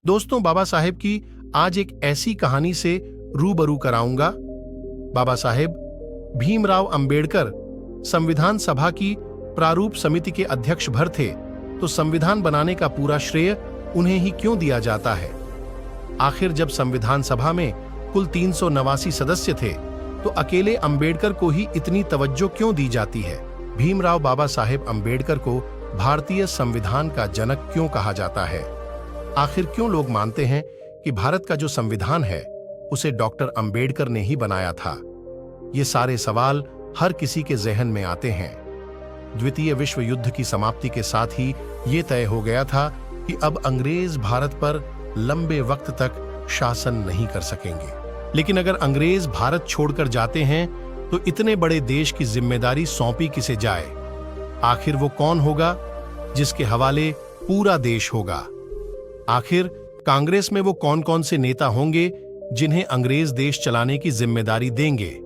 दोस्तों, बाबा साहेब की आज एक ऐसी कहानी से रूबरू कराऊंगा। बाबा साहेब भीमराव अंबेडकर संविधान सभा की प्रारूप समिति के अध्यक्ष भर थे, तो संविधान बनाने का पूरा श्रेय उन्हें ही क्यों दिया जाता है? आखिर जब संविधान सभा में कुल 389 सदस्य थे, तो अकेले अंबेडकर को ही इतनी तवज्जो क्यों दी जाती है? भीमराव बाबा साहेब अंबेडकर को भारतीय संविधान का जनक क्यों कहा जाता है? आखिर क्यों लोग मानते हैं कि भारत का जो संविधान है उसे डॉक्टर अंबेडकर ने ही बनाया था? ये सारे सवाल हर किसी के जहन में आते हैं। द्वितीय विश्व युद्ध की समाप्ति के साथ ही ये तय हो गया था कि अब अंग्रेज भारत पर लंबे वक्त तक शासन नहीं कर सकेंगे। लेकिन अगर अंग्रेज भारत छोड़कर जाते हैं तो इतने बड़े देश की जिम्मेदारी सौंपी किसे जाए? आखिर वो कौन होगा जिसके हवाले पूरा देश होगा? आखिर कांग्रेस में वो कौन कौन से नेता होंगे जिन्हें अंग्रेज देश चलाने की जिम्मेदारी देंगे?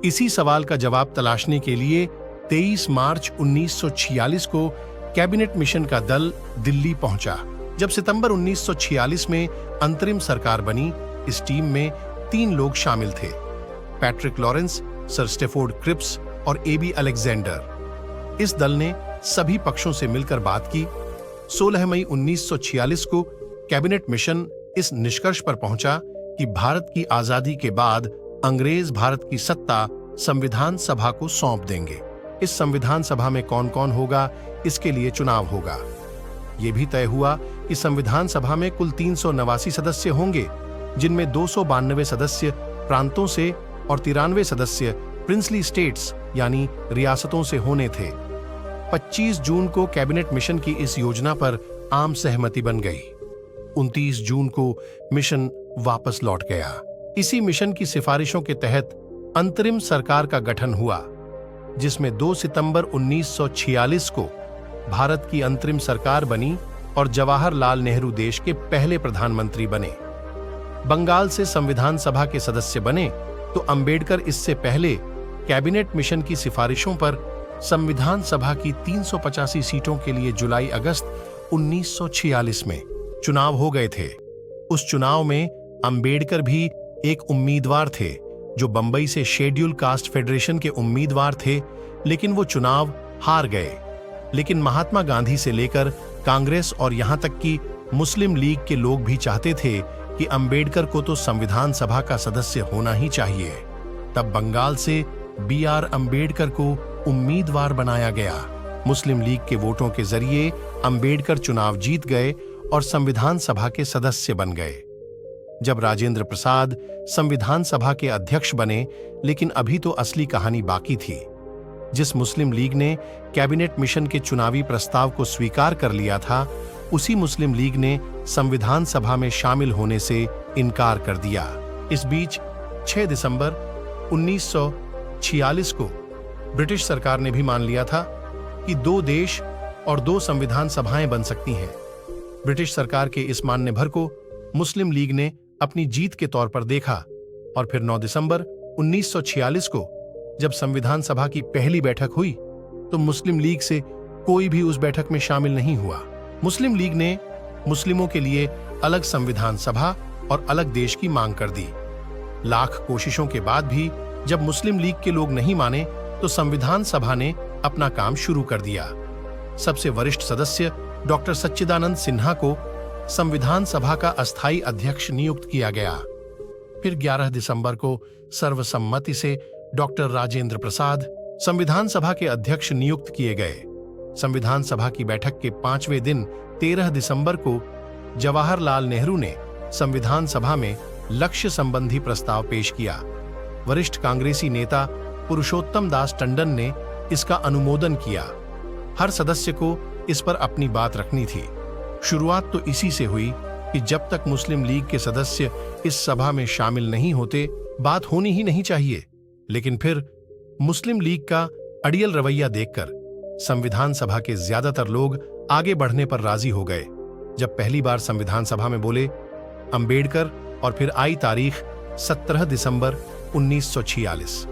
इसी सवाल का जवाब तलाशने के लिए 23 मार्च 1946 को कैबिनेट मिशन का दल दिल्ली पहुंचा। जब सितंबर 1946 में अंतरिम सरकार बनी, इस टीम में 3 लोग शामिल थे: Patrick Lawrence, Sir Stafford Cripps और एबी अलेक्जेंडर। इस दल ने सभी पक्षों से मिलकर बात की। 16 मई 1946 को कैबिनेट मिशन इस निष्कर्ष पर पहुंचा कि भारत की आजादी के बाद अंग्रेज भारत की सत्ता संविधान सभा को सौंप देंगे। इस संविधान सभा में कौन कौन होगा, इसके लिए चुनाव होगा। यह भी तय हुआ कि संविधान सभा में कुल 389 सदस्य होंगे, जिनमें 292 सदस्य प्रांतों से और 93 सदस्य प्रिंसली स्टेट्स यानी रियासतों से होने थे। 25 जून को कैबिनेट मिशन की इस योजना पर आम सहमति बन गई। 29 जून को मिशन वापस लौट गया। इसी मिशन की सिफारिशों के तहत अंतरिम सरकार का गठन हुआ, जिसमें 2 सितंबर 1946 को भारत की अंतरिम सरकार बनी और जवाहरलाल नेहरू देश के पहले प्रधानमंत्री बने। बंगाल से संविधान सभा के सदस्य बने, तो अंबेडकर इससे पहले कैबिनेट मिशन की सिफारिशों पर संविधान सभा की 385 सीटों के लिए जुलाई-अगस्त 1946 में चुनाव हो गए थे। उस चुनाव में अंबेडकर भी एक उम्मीदवार थे, जो बंबई से शेड्यूल कास्ट फेडरेशन के उम्मीदवार थे, लेकिन वो चुनाव हार गए। लेकिन महात्मा गांधी से लेकर कांग्रेस और यहां तक कि मुस्लिम लीग के लोग भी चाहते थे कि अंबेडकर को तो संविधान सभा का सदस्य होना ही चाहिए। तब बंगाल से BR अंबेडकर को उम्मीदवार बनाया गया। मुस्लिम लीग के वोटों के जरिए अंबेडकर चुनाव जीत गए और संविधान सभा के सदस्य बन गए। जब राजेंद्र प्रसाद संविधान सभा के अध्यक्ष बने, लेकिन अभी तो असली कहानी बाकी थी। जिस मुस्लिम लीग ने कैबिनेट मिशन के चुनावी प्रस्ताव को स्वीकार कर लिया था, उसी मुस्लिम लीग ने संविधान सभा में शामिल होने से इनकार कर दिया। इस बीच 6 दिसंबर 1946 को ब्रिटिश सरकार ने भी मान लिया था कि 2 देश और 2 संविधान सभाएं बन सकती हैं। ब्रिटिश सरकार के इस मानने भर को मुस्लिम लीग ने अपनी जीत के तौर पर देखा और फिर 9 दिसंबर 1946 को जब संविधान सभा की पहली बैठक हुई, तो मुस्लिम लीग से कोई भी उस बैठक में शामिल नहीं हुआ। मुस्लिम लीग ने मुस्लिमों के लिए अलग संविधान सभा और अलग देश की मांग कर दी। लाख कोशिशों के बाद भी जब मुस्लिम लीग के लोग नहीं माने, तो संविधान सभा ने अपना काम शुरू कर दिया। सबसे वरिष्ठ सदस्य डॉक्टर सच्चिदानंद सिन्हा को संविधान सभा का अस्थायी अध्यक्ष नियुक्त किया गया। फिर 11 दिसंबर को सर्वसम्मति से डॉक्टर राजेंद्र प्रसाद संविधान सभा के अध्यक्ष नियुक्त किए गए। संविधान सभा की बैठक के 5वें दिन 13 दिसंबर को जवाहरलाल नेहरू ने संविधान सभा में लक्ष्य संबंधी प्रस्ताव पेश किया। वरिष्ठ कांग्रेसी नेता पुरुषोत्तम दास टंडन ने इसका अनुमोदन किया। हर सदस्य को इस पर अपनी बात रखनी थी। शुरुआत तो इसी से हुई कि जब तक मुस्लिम लीग के सदस्य इस सभा में शामिल नहीं होते, बात होनी ही नहीं चाहिए। लेकिन फिर मुस्लिम लीग का अड़ियल रवैया देखकर संविधान सभा के ज्यादातर लोग आगे बढ़ने पर राजी हो गए। जब पहली बार संविधान सभा में बोले अंबेडकर, और फिर आई तारीख 17 दिसंबर 1946,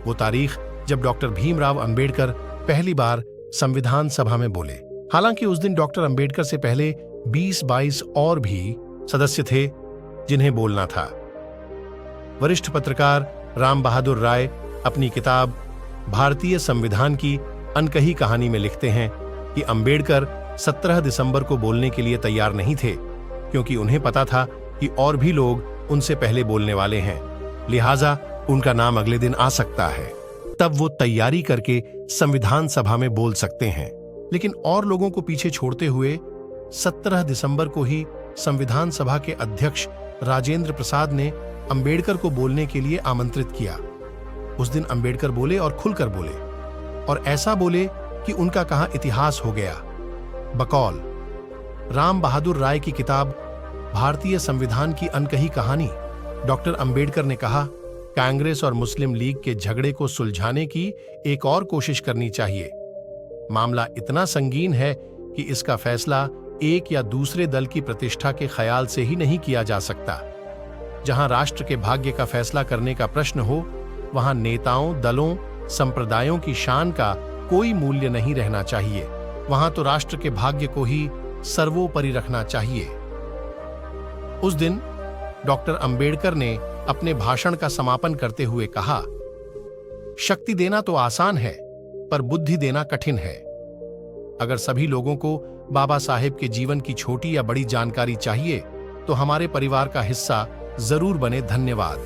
वो तारीख जब डॉक्टर भीमराव अंबेडकर पहली बार संविधान सभा में बोले। हालांकि उस दिन डॉक्टर अंबेडकर से पहले 20-22 और भी सदस्य थे जिन्हें बोलना था। वरिष्ठ पत्रकार राम बहादुर राय अपनी किताब भारतीय संविधान की अनकही कहानी में लिखते हैं कि अंबेडकर 17 दिसंबर को बोलने के लिए तैयार नहीं थे, क्योंकि उन्हें पता था कि और भी लोग उनसे पहले बोलने वाले हैं, लिहाजा उनका नाम अगले दिन आ सकता है, तब वो तैयारी करके संविधान सभा में बोल सकते हैं। लेकिन और लोगों को पीछे छोड़ते हुए 17 दिसंबर को ही संविधान सभा के अध्यक्ष राजेंद्र प्रसाद ने अंबेडकर को बोलने के लिए आमंत्रित किया। उस दिन अंबेडकर बोले और खुलकर बोले, और ऐसा बोले कि उनका कहां इतिहास हो गया। बकौल राम बहादुर राय की किताब भारतीय संविधान की अनकही कहानी, डॉक्टर अंबेडकर ने कहा, कांग्रेस और मुस्लिम लीग के झगड़े को सुलझाने की एक और कोशिश करनी चाहिए। मामला इतना संगीन है कि इसका फैसला एक या दूसरे दल की प्रतिष्ठा के ख्याल से ही नहीं किया जा सकता। जहां राष्ट्र के भाग्य का फैसला करने का प्रश्न हो, वहां नेताओं, दलों, संप्रदायों की शान का कोई मूल्य नहीं रहना चाहिए। वहां तो राष्ट्र के भाग्य को ही सर्वोपरि रखना चाहिए। उस दिन डॉक्टर अंबेडकर ने अपने भाषण का समापन करते हुए कहा, शक्ति देना तो आसान है, पर बुद्धि देना कठिन है। अगर सभी लोगों को बाबा साहेब के जीवन की छोटी या बड़ी जानकारी चाहिए, तो हमारे परिवार का हिस्सा जरूर बने। धन्यवाद।